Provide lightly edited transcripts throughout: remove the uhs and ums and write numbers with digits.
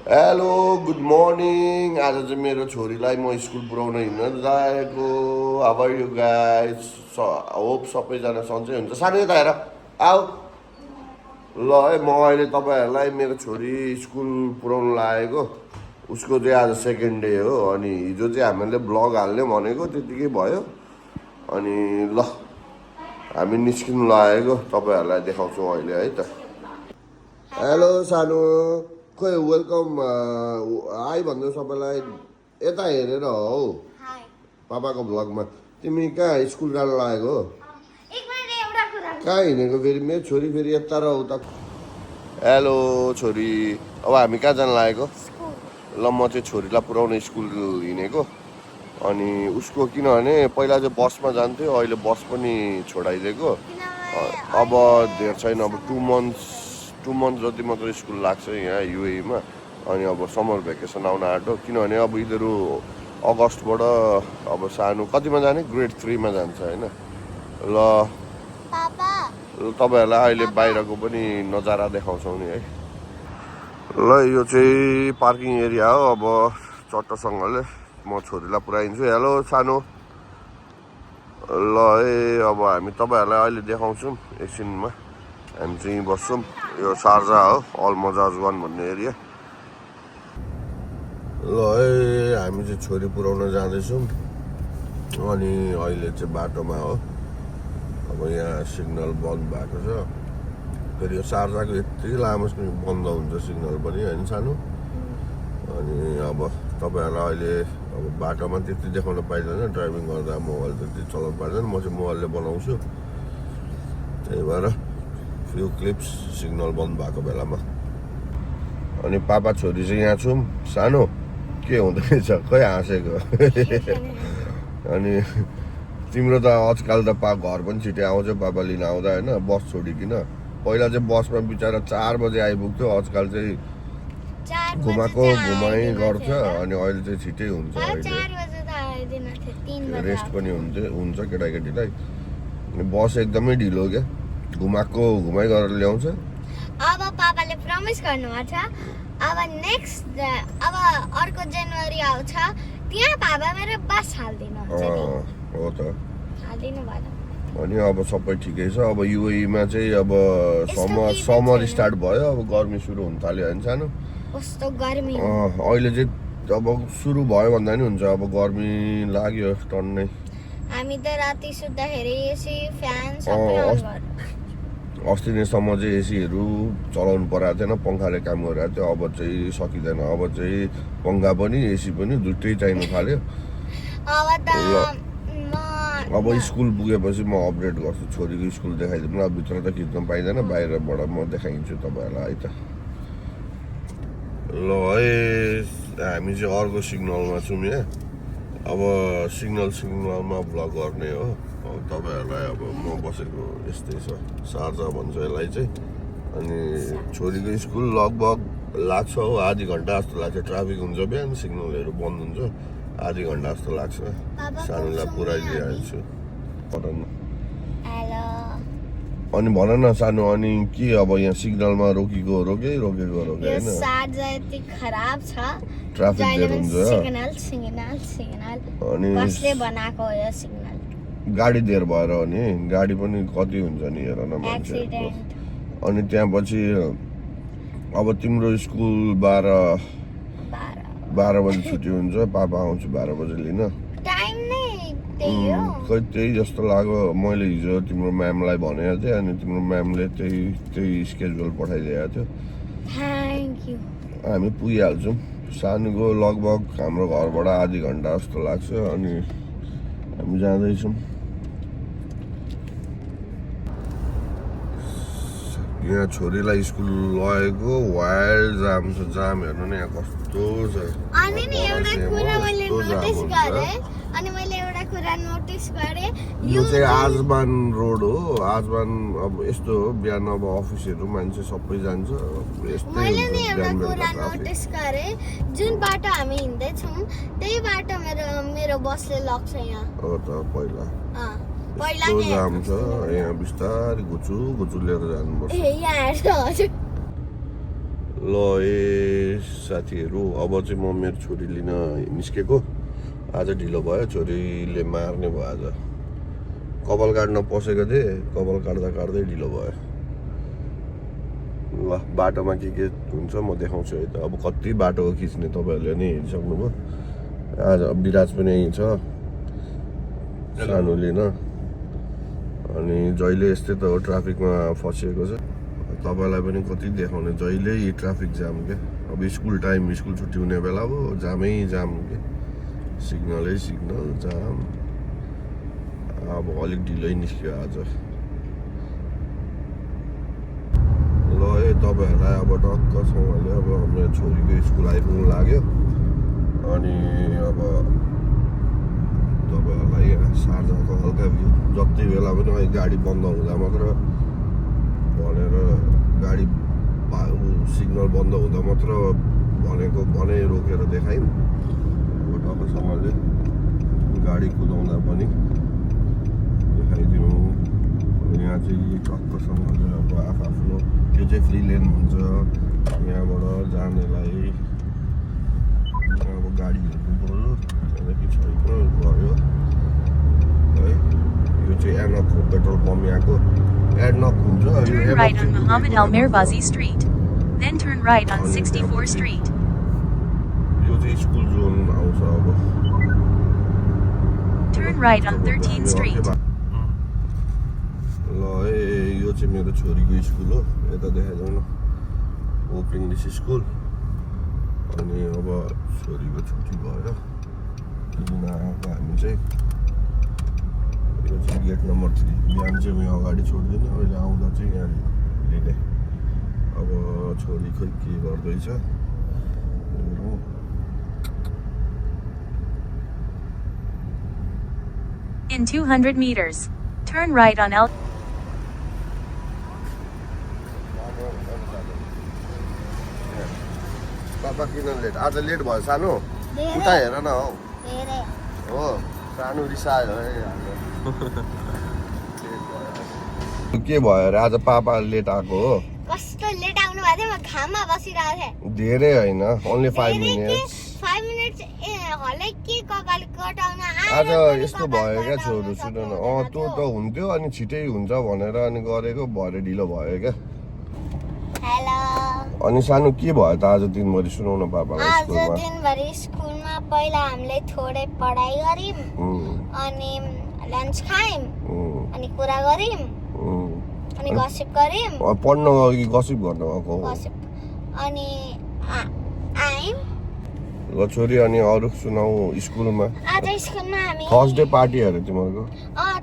Hello good morning. आज चाहिँ मेरो छोरीलाई म स्कुल पुऱ्याउन हिँड्न गएको। How are you guys? Hope सबैजना सन्चै हुन्छ। सानो यता हेर आऊ ल है। म अहिले तपाईँहरूलाई मेरो छोरी स्कुल पुऱ्याउनु लागेको। उसको चाहिँ आज सेकेन्ड डे हो। अनि हिजो चाहिँ हामीले ब्लग हाल्ने भनेको त्यतिकै भयो। अनि ल हामी निस्किनु लागेको, तपाईँहरूलाई देखाउँछौँ अहिले है त। हेलो सानो, खोइ वेलकम हाई भन्दै सबैलाई। यता हेरेर हौ पापाको भ्लगमा। तिमी कहाँ स्कुल जान लागेको हो? कहाँ हिँडेको फेरि? मेरो छोरी फेरि यता र उता। हेलो छोरी, अब हामी कहाँ जान लागेको? ल म चाहिँ छोरीलाई पुऱ्याउने स्कुल हिँडेको। अनि उसको किनभने पहिला चाहिँ बसमा जान्थ्यो, अहिले बस पनि छोडाइदिएको। अब धेर छैन, अब 2 मन्थ जति मात्र स्कुल लाग्छ यहाँ युएईमा। अनि अब समर भेकेसन आउन आँट्यो, किनभने अब यिनीहरू अगस्तबाट अब सानो कतिमा जाने? ग्रेड 3 मा जान्छ होइन। ल तपाईँहरूलाई अहिले बाहिरको पनि नजारा देखाउँछौँ नि है। ल यो चाहिँ पार्किङ एरिया हो। अब चट्टसँगले म छोरीलाई पुऱ्याइदिन्छु। हेलो सानो, ल है अब हामी तपाईँहरूलाई अहिले देखाउँछौँ एकछिनमा। हामी चाहिँ बस्छौँ। यो शारजा हो, अल मजाज वान भन्ने एरिया। ल है हामी चाहिँ छोरी पुऱ्याउन जाँदैछौँ। अनि अहिले चाहिँ बाटोमा हो। अब यहाँ सिग्नल बन्द भएको छ। फेरि यो शारजाको यति लामो बन्द हुन्छ सिग्नल पनि होइन सानो। अनि अब तपाईँहरूलाई अहिले अब बाटोमा त्यति देखाउन पाइँदैन, ड्राइभिङ गर्दा मोबाइल त्यति चलाउनु पाइँदैन। म चाहिँ मोबाइलले बनाउँछु, त्यही भएर फ्यु क्लिप्स सिग्नल बन्द भएको बेलामा। अनि पापा छोरी चाहिँ यहाँ छौँ। सानो के हुँदैछ? खै हाँसेको। अनि तिम्रो त आजकल त घर पनि छिटै आउँछ पापा लिन आउँदा होइन, बस छोडिकन। पहिला चाहिँ बसमा बिचरा 4 बजे आइपुग्थ्यो, आजकल चाहिँ घुमाको घुमाइ गर्छ। अनि अहिले चाहिँ छिटै हुन्छ। अहिले रेस्ट पनि हुन्छ केटाकेटीलाई। बस एकदमै ढिलो क्या, घुमाको घुमाइ गरेर ल्याउँछ। अब पापाले प्रमिस गर्नुभएको छ, अब नेक्स्ट अब अर्को जनवरी आउँछ, त्यहाँ पापा मेरो बस हाल्दिनुहुन्छ नि। हो त, हाल्दिनु भएन। अनि अब सबै ठिकै छ। अब युएईमा चाहिँ अब समर स्टार्ट भयो, अब गर्मी सुरु हुन थाल्यो होइन सानो। कस्तो गर्मी अहिले चाहिँ अब सुरु भयो भन्दा नि हुन्छ। अब गर्मी लाग्यो टन्नै। हामी त राति सुत्दाखेरि एसी फ्यान सबै अन गर्नु। अस्ति नैसम्म चाहिँ एसीहरू चलाउनु परेको थिएन, पङ्खाले काम गरिरहेको थियो। अब चाहिँ सकिँदैन। अब चाहिँ पङ्खा पनि एसी पनि दुइटै चाहिनु थाल्यो। अब स्कुल पुगेपछि म अपडेट गर्छु, छोरीको स्कुल देखाइदिनु। अब भित्र त खिच्न पाइँदैन, बाहिरबाट म देखाइदिन्छु तपाईँहरूलाई है त। ल है हामी चाहिँ अर्को सिग्नलमा छौँ यहाँ। अब सिग्नलमा भ्लग गर्ने हो। तपाईँहरूलाई अब म बसेको यस्तै छ, शारजा भन्छ यसलाई चाहिँ। अनि छोरीको स्कुल लगभग लाग्छ हो आधी घन्टा जस्तो लाग्छ। ट्राफिक हुन्छ बिहान, सिग्नलहरू बन्द हुन्छ, आधी घन्टा जस्तो लाग्छ। सानोलाई पुऱ्याइदिइहाल्छु। अनि भन न सानो, अनि के अब यहाँ सिग्नलमा रोकेको होइन? शारजा यति खराब छ, ट्राफिक धेरै हुन्छ। अनि कसले बनाएको यो सिग्नल? गाडी धेर भएर हो नि, गाडी पनि कति हुन्छ नि हेर न मान्छे। अनि त्यहाँ पछि अब तिम्रो स्कुल 12 बजी छुट्टी हुन्छ, पापा आउँछु 12 बजे लिन। टाइम नै त्यही हो। खै त्यही जस्तो लाग्यो। मैले हिजो तिम्रो म्यामलाई भनेको थिएँ, अनि तिम्रो म्यामले त्यही स्केड्युल पठाइदिएको थियो। Thank you. हामी पुगिहाल्छौँ। सानोको लगभग हाम्रो घरबाट आधी घन्टा जस्तो लाग्छ। अनि हामी जाँदैछौँ। यहाँ छोरीलाई स्कुल लगेको वाइल्ड जाम छ। जाम हेर्नु न यहाँ कस्तो छ। अनि नि एउटा कुरा मैले नोटिस गरेँ, यो चाहिँ आजमान रोड हो। आजमान अब यस्तो हो, बिहान अब अफिसहरू मान्छे सबै जान्छ। मैले नि एउटा कुरा नोटिस गरेँ, जुन बाटो हामी हिँड्दैछौँ त्यही बाटो मेरो बसले लग्छ यहाँ। हो त, पहिला जाम छ यहाँ। बिस्तारै घुचु लिएर जानुपर्छ। ल साथीहरू अब चाहिँ म मेरो छोरी लिन निस्केको आज ढिलो भयो छोरीले मार्ने भयो आज कपाल काट्न पसेको थिएँ कपाल काट्दा काट्दै ढिलो भयो ल बाटोमा के हुन्छ म देखाउँछु है त अब कति बाटो खिच्ने तपाईँहरूले नै हेरिसक्नुभयो आज विराज पनि यहीँ छ सानो लिन अनि जहिले यस्तै त हो ट्राफिकमा फसिएको छ तपाईँलाई पनि कति देखाउने जहिले ट्राफिक जाम के अब स्कुल टाइम स्कुल छुट्टी हुने बेला हो जामै जाम के सिग्नलै सिग्नल जाम अब अलिक ढिलै निस्क्यो आज ल है तपाईँहरूलाई अब टक्कसँगले अब मेरो छोरीको स्कुल आइपुग्नु लाग्यो अनि अब तपाईँहरूलाई सार्जाको हल्का भ्यू जति बेला पनि अहिले गाडी बन्द हुँदा मात्र भनेर गाडी सिग्नल बन्द हुँदा मात्र भनेको भने रोकेर देखायौँ अब टक्कसँगले गाडी कुदाउँदा पनि देखाइदिउँ यहाँ चाहिँ टक्कसँगले अब आफ्नो यो चाहिँ फ्री लेन हुन्छ यहाँबाट जानेलाई अब गाडी हेर्नु पऱ्यो त्यहाँदेखि छैन गयो है यो चाहिँ एनक हो पेट्रोल पम्प यहाँको एनक हुन्छ Turn right on Muhammad Al Mirbazi Street. Then turn right on 64 Street. यो चाहिँ स्कुल जोन आउँछ अब Turn right on 13 Street. ल है यो चाहिँ मेरो छोरीको स्कुल हो यता देखाइदेऊ न होप इङ्ग्लिस स्कुल अनि अब छोरीको छुट्टी भयो लिन आएको हामी चाहिँ यो चाहिँ गेट नम्बर 3 बिहान चाहिँ म अगाडि छोड्दिनँ अहिले आउँदा चाहिँ यहाँ लिने अब छोरी खोइ के गर्दैछ In 200 meters, turn right on L. पापा किन लेट आज लेट भयो सानो उता हेर न हौ हो सानो रिसायो है के भयो अरे आज पापा लेट आएको हो कस्तो लेट आउनु भएको थियो म घाममा बसिरहेको थिएँ धेरै होइन ओन्ली 5 मिनट्स 5 मिनट्स हलै के कपाल कटाउन आज यस्तो भयो क्या छोरो सुन न त्यो त हुन्थ्यो अनि छिटै हुन्छ भनेर अनि गरेको भरे ढिलो भयो क्या हेलो अनि सानो के भयो त आज दिनभरि सुनाउन पापालाई आज स्कुलमा दिनभरि स्कुलमा पहिला हामीले थोरै पढाइ गर्यौँ अनि लन्च खायौँ अनि कुरा गर्यौँ अनि गसिप गर्यौँ पढ्न अघि गसिप गर्न गएको हो गसिप अनि आयौँ ल छोरी अनि अरू सुनाऊ स्कुलमा आज स्कुलमा हामी थर्सडे पार्टी अरे तिमीहरूको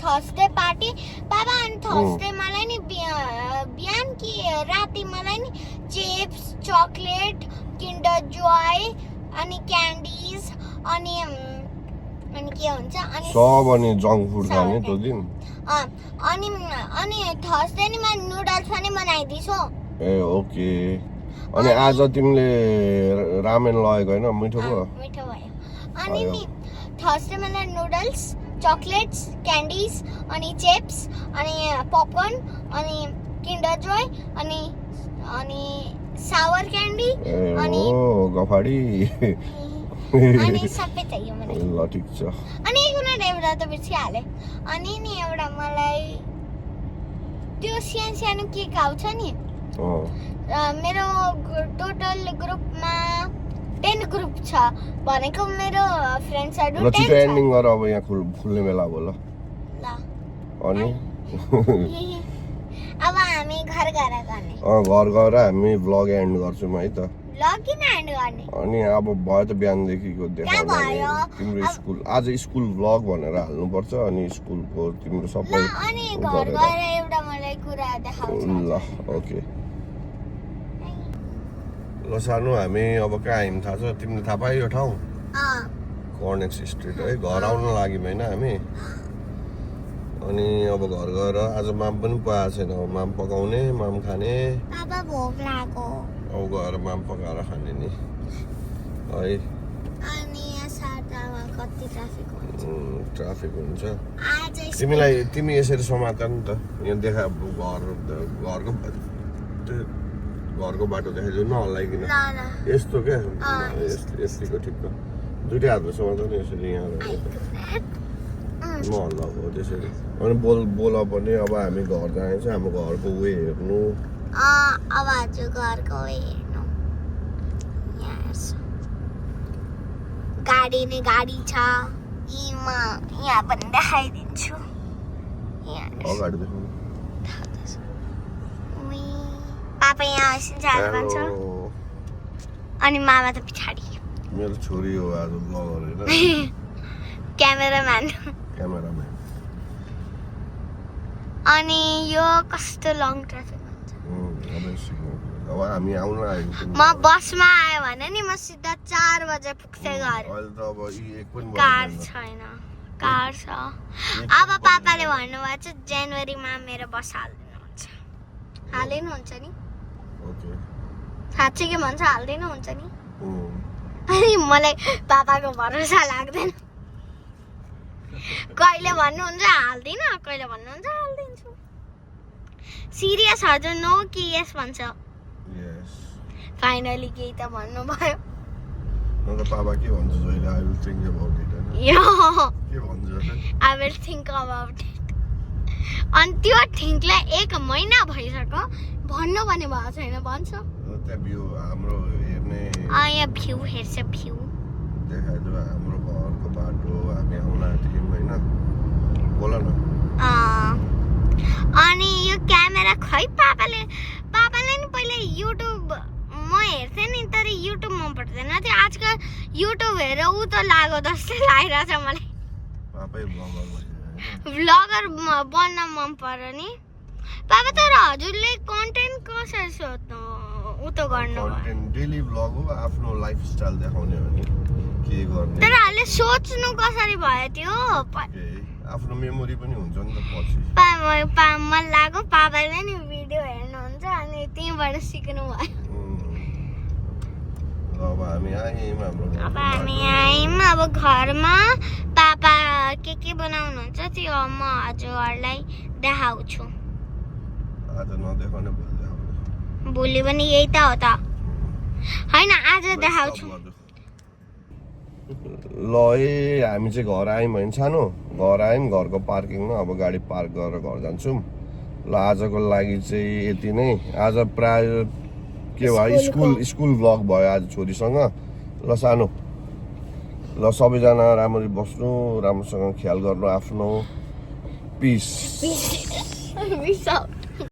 थर्सडे पार्टी बाबा अनि थर्सडे मलाई नि बिहान कि राति मलाई नि चिप्स चकलेट किन्डर जोय अनि क्यान्डिज अनि के हुन्छ अनि सब अनि जङ्क फुड खाने त्यो दिन अनि थर्सडे नि म नुडल्स पनि बनाइदिन्छु ए ओके अनि आज तिमीले रामेन लगेको होइन मिठो भयो मिठो भयो अनि नि थर्सडे मलाई नुडल्स चकलेट्स क्यान्डिज अनि चिप्स अनि पपकर्न अनि किन्डर जोय अनि सावर क्यान्डी अनि गफाडी अनि सबै चाहियो मलाई ल ठिक छ अनि एउटा त बिर्सिहालेँ अनि नि एउटा मलाई त्यो सानो केक आउँछ नि मेरो टोटल ग्रुपमा 10 ग्रुप छ भनेको मेरो फ्रेन्ड्सहरु 10 छ ल छिटो एन्डिङ गर अब यहाँ खुल्ने बेला भयो ल अनि अब हामी घर गएर गर्ने घर गएर हामी भ्लग एन्ड गर्छौँ है त भ्लग किन एन्ड गर्ने अनि अब भयो त बिहानदेखिको देखाउने तिम्रो स्कुल आज स्कुल भ्लग भनेर हाल्नुपर्छ अनि स्कुलको तिम्रो सबै अनि घर गएर एउटा मलाई कुरा देखाउँछ ल ओके ल सानो हामी अब कहाँ आयौँ थाहा छ तिमीले थाहा पायो यो ठाउँ कर्नेक्स स्ट्रिट है घर आउन लाग्यौँ होइन हामी अनि अब घर गएर आज माम पनि पाएको छैन माम पकाउने माम खाने पापा भोक लाग्यो अब गएर माम पकाएर खाने नि है अनि यहाँ साटामा कति ट्राफिक हुन्छ तिमी यसरी समात नि त यहाँ देखा घरको घरको बाटो देखाइदिनु न हल्लाइकन ल ल यस्तो क्या अँ, यस्तोको ठिक्क दुइटै हातमा समाउँदा नि यसरी यहाँ म हल्लाएको हो त्यसरी अनि बोल पनि अब हामी घर जानेछ हाम्रो घरको वे हेर्नु अब आज घरको हेर्नु गाडी नै गाडी छ यहाँ पनि देखाइदिन्छु अगाडि देखाउनु पापा यहाँ झार भन्छ अनि मामा त पछाडि मेरो छोरी हो आज ब्लगर होइन क्यामेराम्यान क्यामेराम्यान अनि यो कस्तो लङ ट्राफिक हुन्छ अब हामी आउन आएको म बसमा आयो भने नि म सिधा 4 बजे पुग्थे घर अहिले त अब एक पनि कार छैन कार छ अब पापाले भन्नुभएको छ जनवरीमा मेरो बस हालिदिनुहुन्छ नि ओके साँच्चै के भन्छ हालिदिनुहुन्छ नि अनि मलाई पापाको भरोसा लाग्दैन कहिले भन्नुहुन्छ हाल्दिन कहिले भन्नुहुन्छ हालिदिन्छु सिरियस हजुर नो कि यस भन्छ फाइनली केही त भन्नुभयो अन्त पापा के भन्छ जहिले I will think about it के भन्छ I will think about it अनि त्यो थिङ्कलाई 1 महिना भइसक्यो भन्नु भने भएको छैन भन्छ त्यहाँ भ्यू हाम्रो हेर्ने यहाँ भ्यू हेर्छ भ्यू देखाइदियो हाम्रो घरको बाटो हामी आउन आँट्यौँ होइन बोल न अनि यो क्यामेरा खै पापाले नि पहिले युट्युब म हेर्थेँ नि तर युट्युब मन पर्दैन थियो आजकल युट्युब हेरेर ऊ त लाग्यो जस्तो लागिरहेछ मलाई पापै भ्लगर बन्न मन पर्यो नि पापा तर हजुरले कन्टेन्ट कसरी सोध्नु उ त गर्नु कन्टेन्ट डेली भ्लग हो आफ्नो लाइफस्टाइल देखाउने हो नि के गर्ने तर अहिले सोच्नु कसरी भयो त्यो आफ्नो मेमोरी पनि हुन्छ नि त पछि मन लाग्यो पापाले नि भिडियो हेर्नुहुन्छ अनि त्यहीँबाट सिक्नु भयो अब हामी आयौँ अब घरमा पापा के बनाउनुहुन्छ त्यो म हजुरहरूलाई देखाउँछु आज नदेखाउने भोलि देखाउने भोलि पनि यही त हो त होइन आज देखाउँछु ल हामी चाहिँ घर आयौँ होइन सानो घर आयौँ घरको पार्किङमा अब गाडी पार्क गरेर घर जान्छौँ ल आजको लागि चाहिँ यति नै आज प्राय के भयो स्कुल भ्लग भयो आज छोरीसँग ल सानो ल सबैजना राम्ररी बस्नु राम्रोसँग ख्याल गर्नु आफ्नो पिस Peace out.